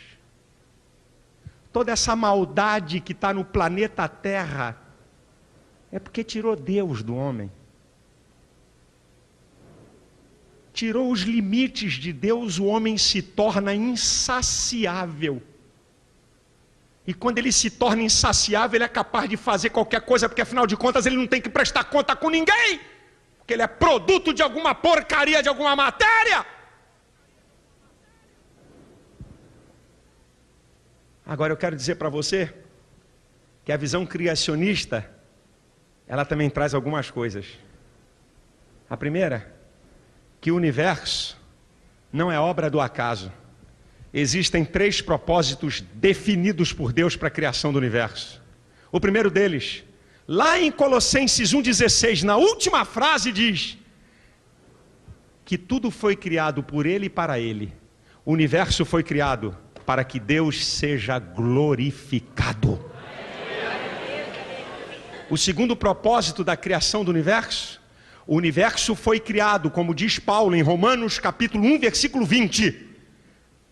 A: Toda essa maldade que está no planeta Terra é porque tirou Deus do homem. Tirou os limites de Deus, o homem se torna insaciável. E quando ele se torna insaciável, ele é capaz de fazer qualquer coisa, porque afinal de contas ele não tem que prestar conta com ninguém, porque ele é produto de alguma porcaria, de alguma matéria. Agora eu quero dizer para você que a visão criacionista, ela também traz algumas coisas. A primeira, que o universo não é obra do acaso. Existem 3 propósitos definidos por Deus para a criação do universo. O primeiro deles, lá em Colossenses 1,16, na última frase diz que tudo foi criado por Ele e para Ele. O universo foi criado para que Deus seja glorificado. O segundo propósito da criação do universo, o universo foi criado, como diz Paulo em Romanos capítulo 1, versículo 20,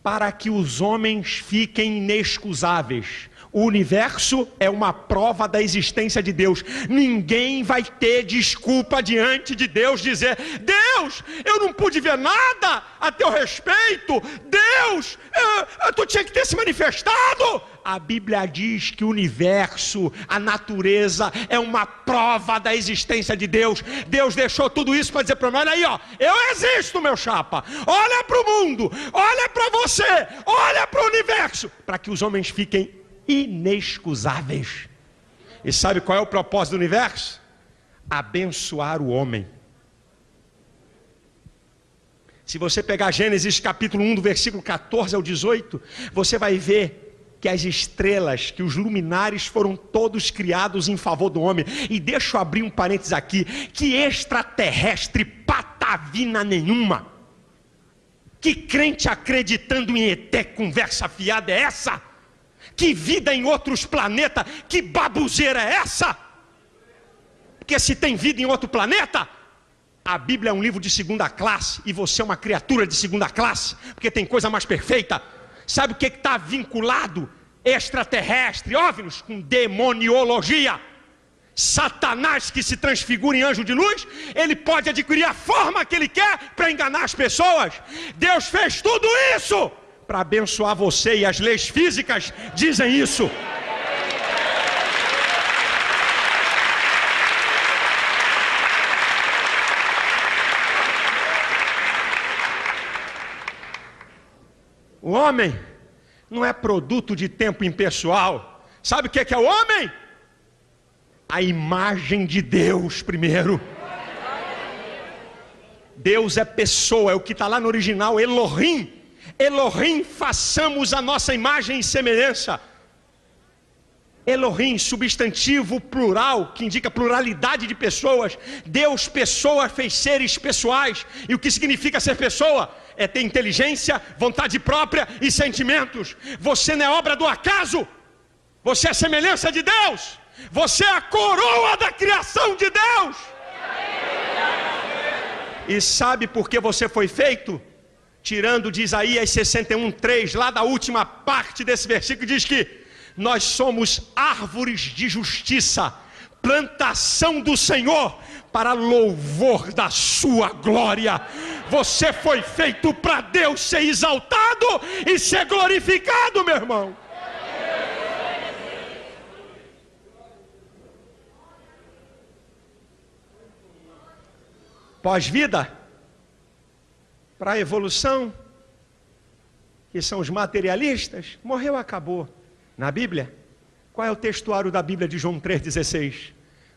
A: para que os homens fiquem inexcusáveis. O universo é uma prova da existência de Deus. Ninguém vai ter desculpa diante de Deus dizer: Deus, eu não pude ver nada a teu respeito. Deus, tu tinha que ter se manifestado. A Bíblia diz que o universo, a natureza, é uma prova da existência de Deus. Deus deixou tudo isso para dizer para nós: olha aí, ó, eu existo, meu chapa. Olha para o mundo, olha para você, olha para o universo, para que os homens fiquem inexcusáveis. E sabe qual é o propósito do universo? Abençoar o homem. Se você pegar Gênesis capítulo 1, do versículo 14 ao 18, você vai ver que as estrelas, que os luminares foram todos criados em favor do homem. E deixa eu abrir um parênteses aqui, que extraterrestre patavina nenhuma. Que crente acreditando em ET, conversa fiada é essa? Que vida em outros planetas, que babuzeira é essa? Porque se tem vida em outro planeta, a Bíblia é um livro de segunda classe e você é uma criatura de segunda classe, porque tem coisa mais perfeita. Sabe o que está vinculado? Extraterrestre, OVNIs, com demoniologia. Satanás, que se transfigura em anjo de luz, ele pode adquirir a forma que ele quer para enganar as pessoas. Deus fez tudo isso para abençoar você, e as leis físicas dizem isso. O homem não é produto de tempo impessoal. Sabe o que é o homem? A imagem de Deus primeiro. Deus é pessoa, é o que está lá no original, Elohim. Elohim, façamos a nossa imagem e semelhança. Elohim, substantivo plural, que indica pluralidade de pessoas. Deus, pessoa, fez seres pessoais. E o que significa ser pessoa? É ter inteligência, vontade própria e sentimentos. Você não é obra do acaso. Você é a semelhança de Deus. Você é a coroa da criação de Deus. E sabe por que você foi feito? Tirando de Isaías 61:3, lá da última parte desse versículo, diz que nós somos árvores de justiça, plantação do Senhor, para louvor da sua glória. Você foi feito para Deus ser exaltado e ser glorificado, meu irmão. Pós-vida, para a evolução, que são os materialistas, morreu, acabou. Na Bíblia, qual é o textuário da Bíblia de João 3,16?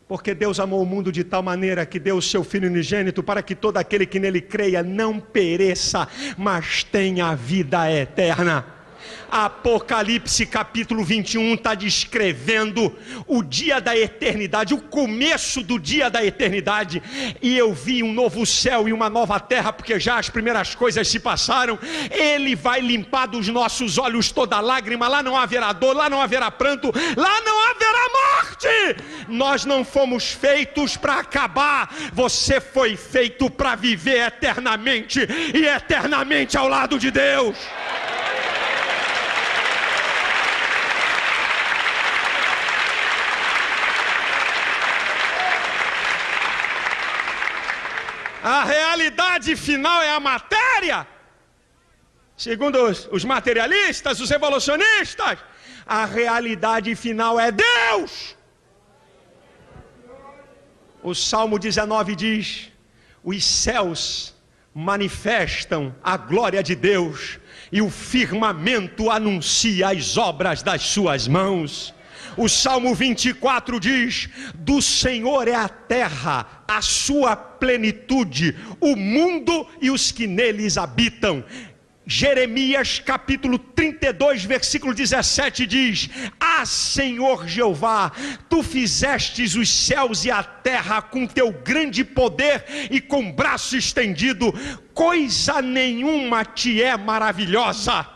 A: Porque Deus amou o mundo de tal maneira que deu o seu Filho unigênito para que todo aquele que nele creia não pereça, mas tenha a vida eterna. Apocalipse capítulo 21 está descrevendo o dia da eternidade, o começo do dia da eternidade. E eu vi um novo céu e uma nova terra, porque já as primeiras coisas se passaram. Ele vai limpar dos nossos olhos toda lágrima. Lá não haverá dor, lá não haverá pranto, lá não haverá morte. Nós não fomos feitos para acabar. Você foi feito para viver eternamente, e eternamente ao lado de Deus. A realidade final é a matéria. Segundo os materialistas, os evolucionistas, a realidade final é Deus. O Salmo 19 diz: os céus manifestam a glória de Deus, e o firmamento anuncia as obras das suas mãos. O Salmo 24 diz: do Senhor é a terra, a sua plenitude, o mundo e os que neles habitam. Jeremias capítulo 32, versículo 17 diz: ah, Senhor Jeová, tu fizestes os céus e a terra com teu grande poder e com braço estendido, coisa nenhuma te é maravilhosa.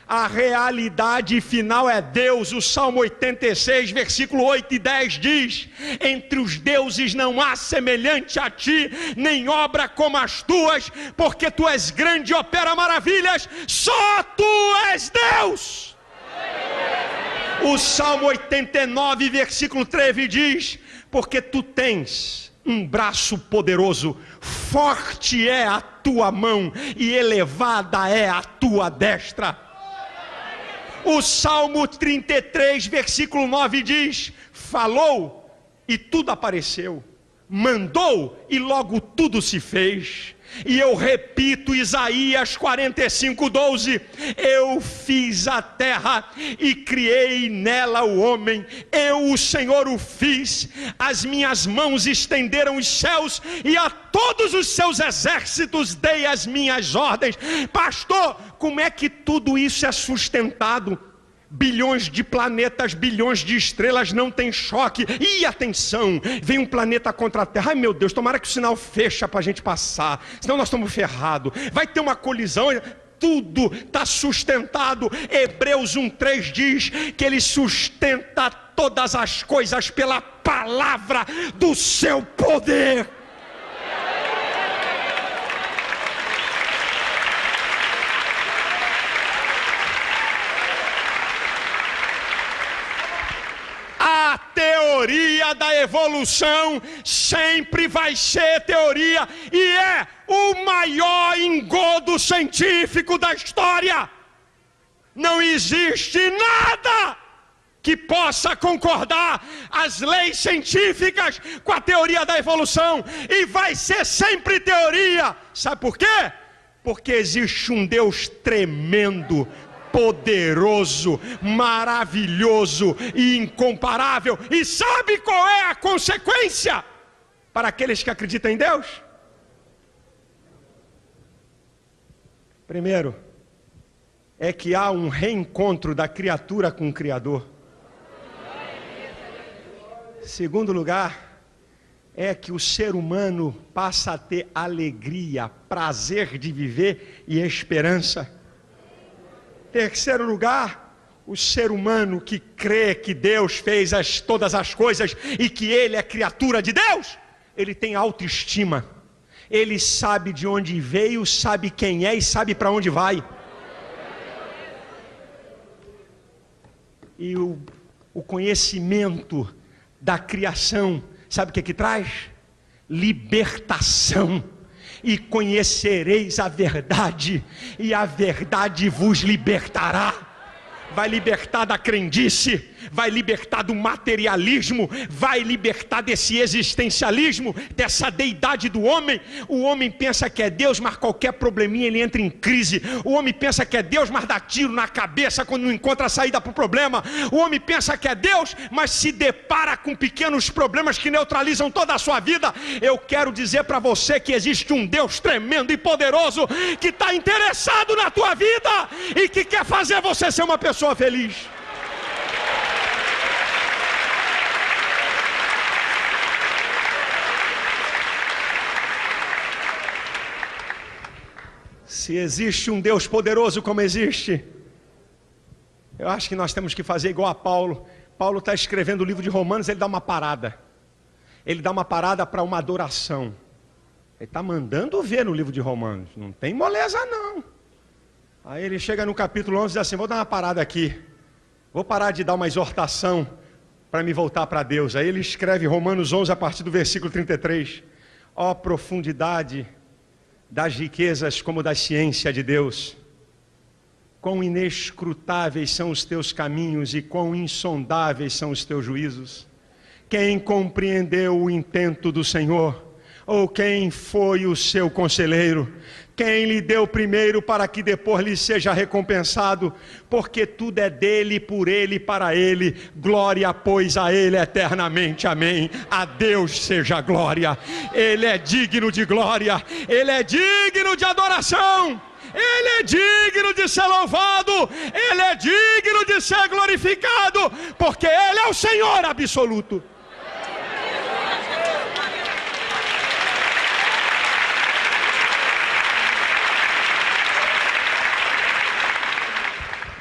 A: A realidade final é Deus. O Salmo 86, versículo 8 e 10 diz: entre os deuses não há semelhante a ti, nem obra como as tuas, porque tu és grande e opera maravilhas, só tu és Deus. O Salmo 89, versículo 13 diz: porque tu tens um braço poderoso, forte é a tua mão e elevada é a tua destra. O Salmo 33, versículo 9 diz: falou e tudo apareceu, mandou e logo tudo se fez. E eu repito Isaías 45:12: eu fiz a terra e criei nela o homem, eu o Senhor o fiz, as minhas mãos estenderam os céus e a todos os seus exércitos dei as minhas ordens. Pastor, como é que tudo isso é sustentado? Bilhões de planetas, bilhões de estrelas, não tem choque. E atenção, vem um planeta contra a Terra. Ai meu Deus, tomara que o sinal fecha para a gente passar, senão nós estamos ferrados. Vai ter uma colisão. Tudo está sustentado. Hebreus 1:3 diz que ele sustenta todas as coisas pela palavra do seu poder. A teoria da evolução sempre vai ser teoria e é o maior engodo científico da história. Não existe nada que possa concordar as leis científicas com a teoria da evolução e vai ser sempre teoria. Sabe por quê? Porque existe um Deus tremendo, poderoso, maravilhoso e incomparável. E sabe qual é a consequência para aqueles que acreditam em Deus? Primeiro, é que há um reencontro da criatura com o Criador. Segundo lugar, é que o ser humano passa a ter alegria, prazer de viver e esperança. Terceiro lugar, o ser humano que crê que Deus fez todas as coisas e que ele é criatura de Deus, ele tem autoestima. Ele sabe de onde veio, sabe quem é e sabe para onde vai. E o conhecimento da criação, sabe o que traz? Libertação. E conhecereis a verdade, e a verdade vos libertará. Vai libertar da crendice, vai libertar do materialismo, vai libertar desse existencialismo, dessa deidade do homem. O homem pensa que é Deus, mas qualquer probleminha ele entra em crise. O homem pensa que é Deus, mas dá tiro na cabeça quando não encontra a saída para o problema. O homem pensa que é Deus, mas se depara com pequenos problemas que neutralizam toda a sua vida. Eu quero dizer para você que existe um Deus tremendo e poderoso que está interessado na tua vida e que quer fazer você ser uma pessoa feliz. Se existe um Deus poderoso como existe, eu acho que nós temos que fazer igual a Paulo. Paulo está escrevendo o livro de Romanos, ele dá uma parada. Ele dá uma parada para uma adoração. Ele está mandando ver no livro de Romanos, não tem moleza não. Aí ele chega no capítulo 11 e diz assim, vou dar uma parada aqui. Vou parar de dar uma exortação para me voltar para Deus. Aí ele escreve Romanos 11 a partir do versículo 33. Ó profundidade das riquezas como da ciência de Deus. Quão inescrutáveis são os teus caminhos e quão insondáveis são os teus juízos. Quem compreendeu o intento do Senhor? Ou quem foi o seu conselheiro? Quem lhe deu primeiro para que depois lhe seja recompensado? Porque tudo é dele, por ele e para ele. Glória, pois, a ele eternamente. Amém. A Deus seja glória. Ele é digno de glória. Ele é digno de adoração. Ele é digno de ser louvado. Ele é digno de ser glorificado. Porque ele é o Senhor absoluto.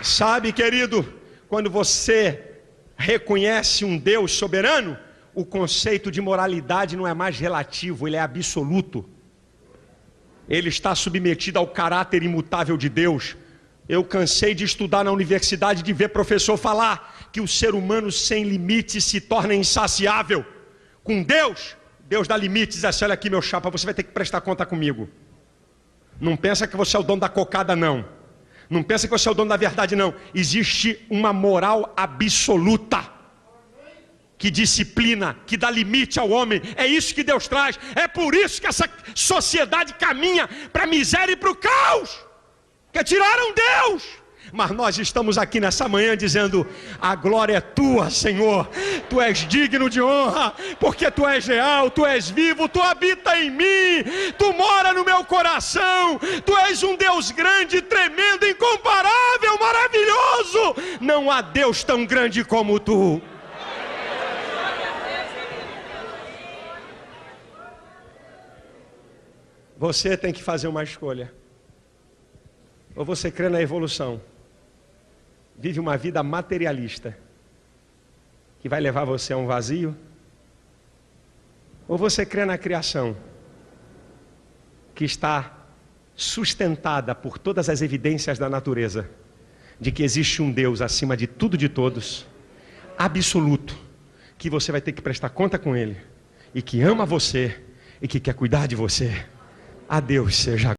A: Sabe, querido, quando você reconhece um Deus soberano, o conceito de moralidade não é mais relativo, ele é absoluto. Ele está submetido ao caráter imutável de Deus. Eu cansei de estudar na universidade, de ver professor falar que o ser humano sem limites se torna insaciável. Com Deus, Deus dá limites, diz assim, olha aqui meu chapa, você vai ter que prestar conta comigo. Não pensa que você é o dono da cocada não. Não pensa que você é o dono da verdade não. Existe uma moral absoluta que disciplina, que dá limite ao homem. É isso que Deus traz. É por isso que essa sociedade caminha para a miséria e para o caos, que tiraram Deus. Mas nós estamos aqui nessa manhã dizendo, a glória é tua, Senhor. Tu és digno de honra, porque tu és real, tu és vivo, tu habita em mim, tu mora no meu coração. Tu és um Deus grande, tremendo, incomparável, maravilhoso. Não há Deus tão grande como tu. Você tem que fazer uma escolha. Ou você crê na evolução, vive uma vida materialista, que vai levar você a um vazio? Ou você crê na criação, que está sustentada por todas as evidências da natureza, de que existe um Deus acima de tudo e de todos, absoluto, que você vai ter que prestar conta com Ele, e que ama você, e que quer cuidar de você? A Deus seja